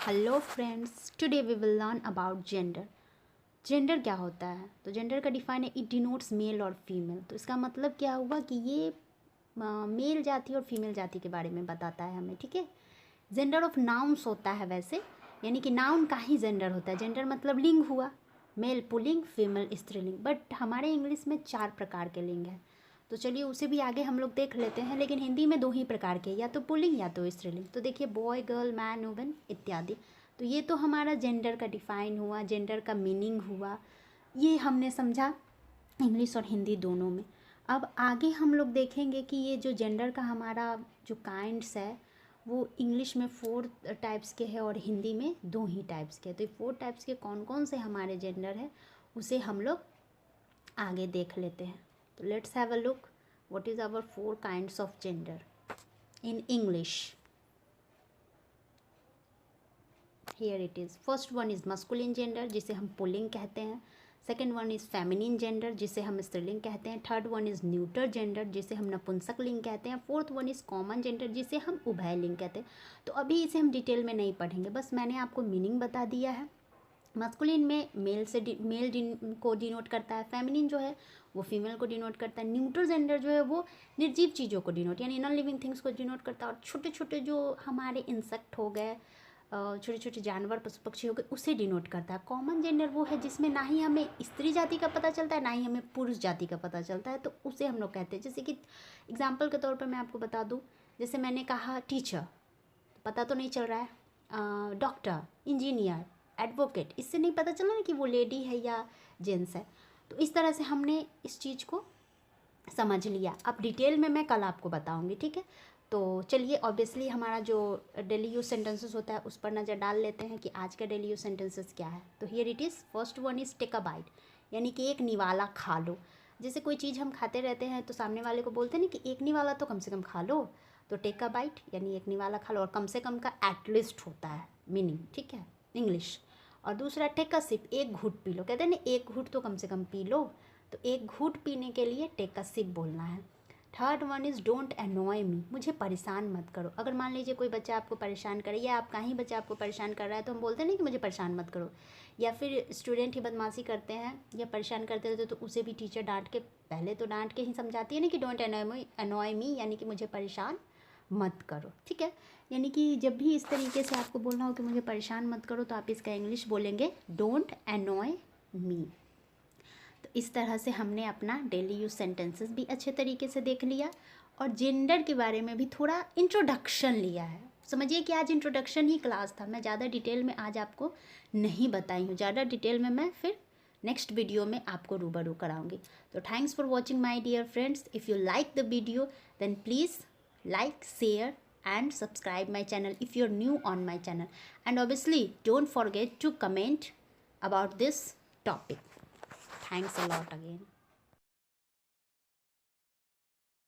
Hello friends, today we will learn about gender. Gender क्या होता है? तो जेंडर का डिफाइन है, इट डिनोट्स मेल और फीमेल। तो इसका मतलब क्या हुआ कि ये मेल जाति और फीमेल जाति के बारे में बताता है हमें, ठीक है। जेंडर ऑफ नाउन्स होता है वैसे, यानी कि नाउन का ही जेंडर होता है। जेंडर मतलब लिंग हुआ, मेल पुल्लिंग, फीमेल स्त्रीलिंग। बट हमारे इंग्लिश में 4 प्रकार के लिंग हैं, तो चलिए उसे भी आगे हम लोग देख लेते हैं। लेकिन हिंदी में 2 ही प्रकार के, या तो पुल्लिंग या तो स्त्रीलिंग। तो देखिए, बॉय, गर्ल, मैन, वुमेन इत्यादि। तो ये तो हमारा जेंडर का डिफाइन हुआ, जेंडर का मीनिंग हुआ, ये हमने समझा इंग्लिश और हिंदी दोनों में। अब आगे हम लोग देखेंगे कि ये जो जेंडर का हमारा जो काइंड्स है वो इंग्लिश में 4 टाइप्स के हैं और हिंदी में 2 ही टाइप्स के। तो ये 4 टाइप्स के कौन कौन से हमारे जेंडर है उसे हम लोग आगे देख लेते हैं। तो let's have a look, what is our 4 kinds of gender in English. Here it is. First one is masculine gender, जिसे हम पुल्लिंग कहते हैं। Second one is feminine gender, जिसे हम स्त्रीलिंग कहते हैं। Third one is neuter gender, जिसे हम नपुंसक लिंग कहते हैं। Fourth one is common gender, जिसे हम उभय लिंग कहते हैं। तो अभी इसे हम डिटेल में नहीं पढ़ेंगे, बस मैंने आपको मीनिंग बता दिया है। मस्कुलिन में मेल को डिनोट करता है, फेमिनिन जो है वो फीमेल को डिनोट करता है। न्यूट्रल जेंडर जो है वो निर्जीव चीज़ों को डिनोट, यानी नॉन लिविंग थिंग्स को डिनोट करता है। और छोटे छोटे जो हमारे इंसेक्ट हो गए, छोटे छोटे जानवर, पशु पक्षी हो गए, उसे डिनोट करता है। कॉमन जेंडर वो है जिसमें ना ही हमें स्त्री जाति का पता चलता है, ना ही हमें पुरुष जाति का पता चलता है, तो उसे हम लोग कहते हैं। जैसे कि एग्जाम्पल के तौर पर मैं आपको बता दूँ, जैसे मैंने कहा टीचर, पता तो नहीं चल रहा है। डॉक्टर, इंजीनियर, एडवोकेट, इससे नहीं पता चला ना कि वो लेडी है या जेंट्स है। तो इस तरह से हमने इस चीज़ को समझ लिया। अब डिटेल में मैं कल आपको बताऊंगी, ठीक है। तो चलिए, ऑब्वियसली हमारा जो डेली यूज सेंटेंसेस होता है उस पर नज़र डाल लेते हैं कि आज का डेली यूज सेंटेंसेस क्या है। तो here it is. First one is take a bite, यानी कि एक निवाला खा लो। जैसे कोई चीज़ हम खाते रहते हैं तो सामने वाले को बोलते हैं ना कि एक निवाला तो कम से कम खा लो। तो टेक अ बाइट यानी एक निवाला खा लो, और कम से कम का एटलीस्ट होता है मीनिंग, ठीक है, इंग्लिश। और दूसरा टेक अ सिप, एक घूट पी लो। कहते हैं ना एक घूट तो कम से कम पी लो, तो एक घूट पीने के लिए टेक अ सिप बोलना है। Third one is don't annoy me, मुझे परेशान मत करो। अगर मान लीजिए कोई बच्चा आपको परेशान करे, या आपका ही बच्चा आपको परेशान कर रहा है, तो हम बोलते हैं ना कि मुझे परेशान मत करो। या फिर स्टूडेंट ही बदमाशी करते हैं या परेशान करते रहते, तो उसे भी टीचर डांट के, पहले तो डांट के ही समझाती है ना कि डोंट एनॉय मी, यानी कि मुझे परेशान मत करो, ठीक है। यानी कि जब भी इस तरीके से आपको बोलना हो कि मुझे परेशान मत करो, तो आप इसका इंग्लिश बोलेंगे डोंट एनॉय मी। तो इस तरह से हमने अपना डेली यूज सेंटेंसेस भी अच्छे तरीके से देख लिया, और जेंडर के बारे में भी थोड़ा इंट्रोडक्शन लिया है। समझिए कि आज इंट्रोडक्शन ही क्लास था, मैं ज़्यादा डिटेल में आज आपको नहीं बताई हूँ। ज़्यादा डिटेल में मैं फिर नेक्स्ट वीडियो में आपको रूबरू कराऊंगी। तो thanks for watching my dear friends. If you like the video then please like, share and subscribe my channel if you're new on my channel, and obviously don't forget to comment about this topic. Thanks a lot again.